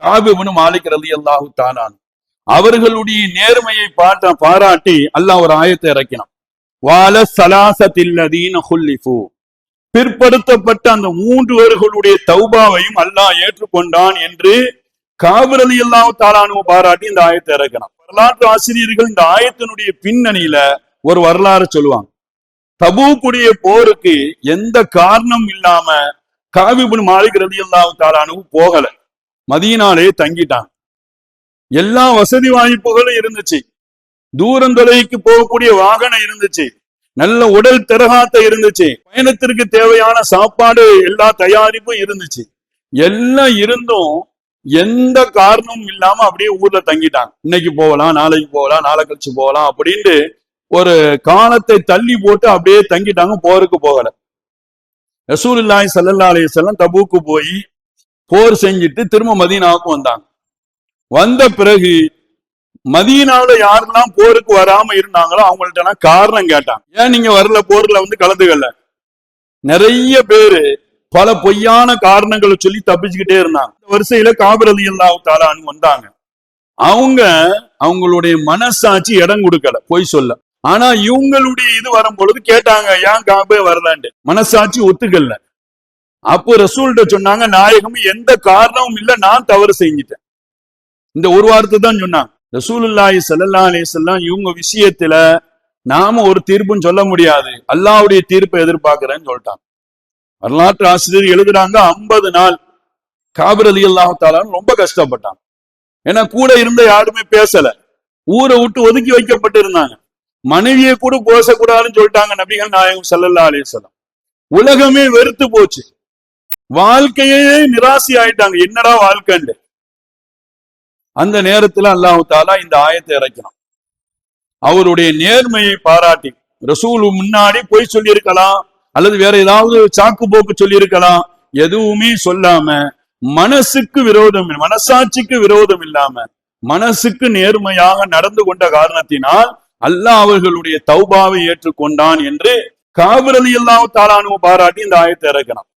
காபு இப்னு மாலிக் ரலியல்லாஹு தஆலா அவர்களுடைய நேர்மையை பாராட்டி அல்லாஹ் ஒரு ஆயத்தை இறக்கினான். வால ஸலாஸத்தில்லதீன குல்லிஃபு, பிற்படுத்தப்பட்ட அந்த 3 பேர்களுடைய தௌபாவையும் அல்லாஹ் ஏற்றுக்கொண்டான் என்று காபு ரலியல்லாஹு தஆலா பாராட்டி இந்த ஆயத்தை இறக்கினான். வரலாற்று ஆசிரியர்கள் இந்த ஆயத்தினுடைய பின்னணியில ஒரு வரலாறு சொல்லுவாங்க. தபூக்குடைய போருக்கு எந்த காரணம் இல்லாம காபு இப்னு மாலிக் ரலியல்லாஹு தஆலா போகல, மதீனாலே தங்கிட்டாங்க. எல்லா வசதி வாய்ப்புகளும் இருந்துச்சு, தூரந்தொலைக்கு போகக்கூடிய வாகனம் இருந்துச்சு, நல்ல உடல் திரகாத்த இருந்துச்சு, பயணத்திற்கு தேவையான சாப்பாடு எல்லா தயாரிப்பும் இருந்துச்சு. எல்லாம் இருந்தும் எந்த காரணமும் இல்லாம அப்படியே ஊர்ல தங்கிட்டாங்க. இன்னைக்கு போகலாம், நாளைக்கு போகலாம், நாளை கழிச்சு போகலாம் அப்படின்ட்டு ஒரு காலத்தை தள்ளி போட்டு அப்படியே தங்கிட்டாங்க, போருக்கு போகல. ரசூலுல்லாஹி ஸல்லல்லாஹு அலைஹி வஸல்லம் தபூக்கு போய் போர் செஞ்சுட்டு திரும்ப மதீனாவுக்கு வந்தாங்க. வந்த பிறகு மதீனாவுல யாரெல்லாம் போருக்கு வராம இருந்தாங்களோ அவங்கள்ட்ட காரணம் கேட்டாங்க. ஏன் நீங்க வரல, போர்ல கலந்துக்கல? நிறைய பேரு பல பொய்யான காரணங்களை சொல்லி தப்பிச்சுக்கிட்டே இருந்தாங்க. இந்த வரிசையில காபு ரலியல்லாஹு தஆலா வந்தாங்க. அவங்களுடைய மனசாட்சி இடம் கொடுக்கல பொய் சொல்ல. ஆனா இவங்களுடைய இது வரும் பொழுது கேட்டாங்க, ஏன் காபே வரலான்ட்டு. மனசாட்சி ஒத்துக்கல. அப்போ ரசூல்கிட்ட சொன்னாங்க, நாயகம் எந்த காரணமும் இல்ல, நான் தவறு செஞ்சிட்டேன். இந்த ஒரு வார்த்தை தான் சொன்னாங்க. ரசூலுல்லாஹி ஸல்லல்லாஹு அலைஹி வஸல்லம் இவங்க விஷயத்துல நாம ஒரு தீர்ப்புன்னு சொல்ல முடியாது, அல்லாஹ்வுடைய தீர்ப்பை எதிர்பார்க்கிறேன்னு சொல்லிட்டாங்க. வரலாற்று ஆசிரியர் எழுதுறாங்க, 50 நாள் காபு ரலியல்லாஹு தஆலா ரொம்ப கஷ்டப்பட்டாங்க. ஏன்னா கூட இருந்த யாருமே பேசல, ஊரை விட்டு ஒதுக்கி வைக்கப்பட்டு இருந்தாங்க. மனைவியை கூட பேசக்கூடாதுன்னு சொல்லிட்டாங்க நபிகள் நாயகம் ஸல்லல்லாஹு அலைஹி வஸல்லம். உலகமே வெறுத்து போச்சு, வாழ்க்கையே நிராசி ஆயிட்டாங்க, என்னடா வாழ்க்கைன்னு. அந்த நேரத்துல அல்லாஹ் தஆலா இந்த ஆயத்தை இறக்கினான். அவருடைய நேர்மையை பாராட்டி, ரசூல் முன்னாடி போய் சொல்லி இருக்கலாம் அல்லது வேற ஏதாவது சாக்கு போக்கு சொல்லி இருக்கலாம், எதுவுமே சொல்லாம மனசுக்கு விரோதம், மனசாட்சிக்கு விரோதம் இல்லாம மனசுக்கு நேர்மையாக நடந்து கொண்ட காரணத்தினால் அல்லாஹ் அவர்களுடைய தௌபாவை ஏற்றுக்கொண்டான் என்று காபு ரலியல்லாஹு தஆலா பாராட்டி இந்த ஆயத்தை இறக்கினான்.